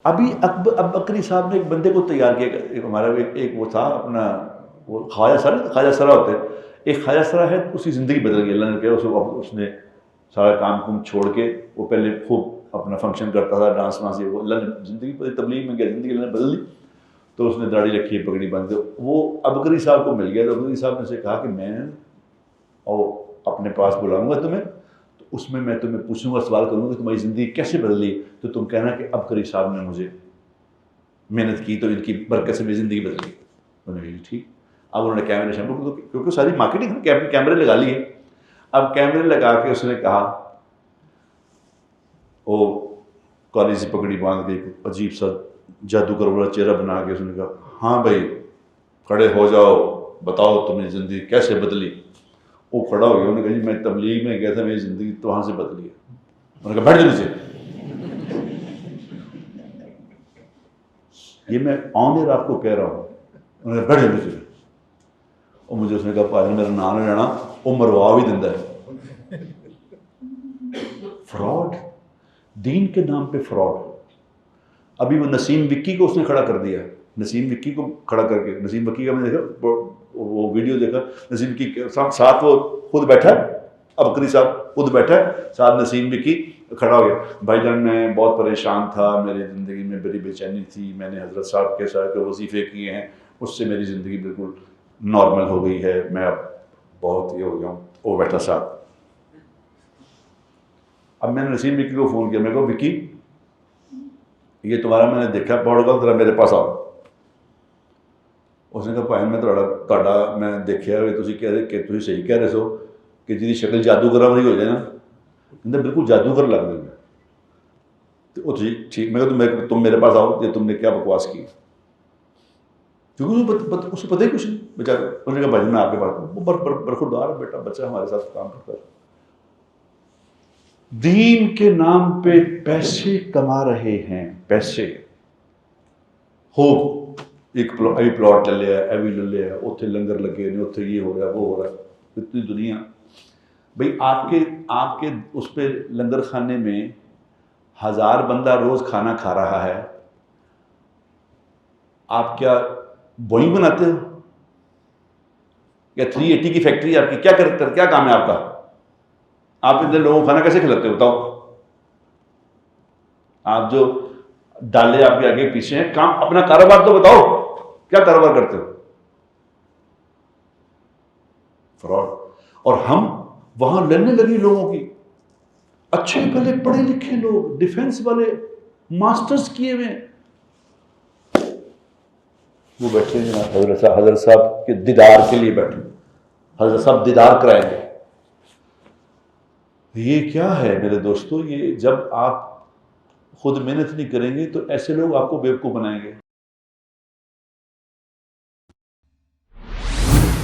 ابھی اب بکری صاحب نے ایک بندے کو تیار کیا، ہمارا ایک وہ تھا اپنا، وہ خواجہ سرا ہوتے ہیں، ایک خواجہ سرا ہے، اس کی زندگی بدل گئی اللہ نے کیا، اس نے سارا کام چھوڑ کے، وہ پہلے خوب اپنا فنکشن کرتا تھا، ڈانس وانس، وہ اللہ نے زندگی تبلیغ میں گیا، زندگی اللہ نے بدل دی، تو اس نے داڑھی رکھی، پگڑی باندھی، وہ ابکری صاحب کو مل گیا، تو ابکری صاحب نے سے کہا کہ میں اپنے پاس بلاؤں گا تمہیں، تو اس میں تمہیں پوچھوں گا، سوال کروں گا کہ تمہاری زندگی کیسے بدلی، تو تم کہنا کہ ابکری صاحب نے مجھے محنت کی تو ان کی برکت سے میری زندگی بدلی۔ انہوں نے کہا ٹھیک۔ اب انہوں نے کیمرے شامل، کیونکہ ساری مارکیٹنگ کیمرے لگا لیے، اب کیمرے لگا کے اس نے کہا، وہ کالی سی پگڑی باندھ کے ایک عجیب سا جادوگر والا چہرہ بنا کے اس نے کہا، ہاں بھائی کھڑے ہو جاؤ، بتاؤ تمہیں زندگی کیسے بدلی۔ وہ کھڑا ہو گیا، انہوں نے کہا جی میں تبلیغ میں گیا تھا، میری زندگی تو وہاں سے بدلی ہے۔ انہوں نے کہا بیٹھ جاؤ نیچے۔ یہ میں آن ایئر آپ کو کہہ رہا ہوں۔ انہوں نے کہا بیٹھ جاؤ نیچے۔ اور مجھے اس نے کہا پاجی میرا نام نہیں لینا، وہ مروا بھی دیندا ہے۔ فراڈ، دین کے نام پہ فراڈ۔ ابھی وہ نسیم وکی کو اس نے کھڑا کر دیا، نسیم وکی کو کھڑا کر کے، نسیم وکی کا میں نے دیکھا وہ ویڈیو دیکھا، نسیم وکی کے ساتھ وہ خود بیٹھا ہے، ابکری صاحب خود بیٹھا ہے، ساتھ نسیم وکی کھڑا ہو گیا، بھائی جان میں بہت پریشان تھا، میری زندگی میں بڑی بے چینی تھی، میں نے حضرت صاحب کے ساتھ وظیفے کیے ہیں، اس سے میری زندگی بالکل نارمل ہو گئی ہے، میں اب بہت یہ ہو گیا ہوں۔ وہ بیٹھا صاحب۔ اب میں نے نسیم وکی کو فون کیا، میں کہا وکی یہ تمہارا میں نے دیکھا پروٹوکول، ذرا میرے پاس آؤ۔ اس نے کہا بھائی میں تہاڈا میں دیکھیا تسی کہہ رہے کہ تسی صحیح کہہ رہے سو کہ جی شکل جادوگر والی ہو جائے نا، کہتے بالکل جادوگر لگ رہے ہیں۔ تو ٹھیک، میں کہا تم میرے پاس آؤ، یہ تم نے کیا بکواس کی، کیونکہ اس کو پتہ ہی کچھ نہیں بیچارہ۔ انہوں نے کہا بھائی میں آپ کے پاس، وہ برخوردار ہے بیٹا، بچہ ہمارے ساتھ کام کرتا ہے۔ دین کے نام پہ پیسے کما رہے ہیں، پیسے ہو، ایک پلاٹ لے لیا، ایوی لے لیا، اتنے لنگر لگے نے، اتنے یہ ہو رہا وہ ہو رہا، اتنی دنیا۔ بھئی آپ کے اس پہ لنگر خانے میں 1000 بندہ روز کھانا کھا رہا ہے، آپ کیا بوئنگ بناتے ہو یا 380 کی فیکٹری آپ کی؟ کیا کام ہے آپ کا؟ آپ اتنے لوگوں کو کھانا کیسے کھلاتے ہو بتاؤ؟ آپ جو ڈالے آپ کے آگے پیچھے ہیں، کام اپنا کاروبار تو بتاؤ، کیا کاروبار کرتے ہو؟ فراڈ۔ اور ہم وہاں لڑنے لگی لوگوں کی، اچھے بھلے پڑھے لکھے لوگ، ڈیفنس والے، ماسٹرز کیے ہوئے، وہ بیٹھے ہیں حضرت صاحب کے دیدار کے لیے بیٹھے، حضرت صاحب دیدار کرائیں گے۔ یہ کیا ہے میرے دوستو؟ یہ جب آپ خود محنت نہیں کریں گے تو ایسے لوگ آپ کو بیوقوف بنائیں گے۔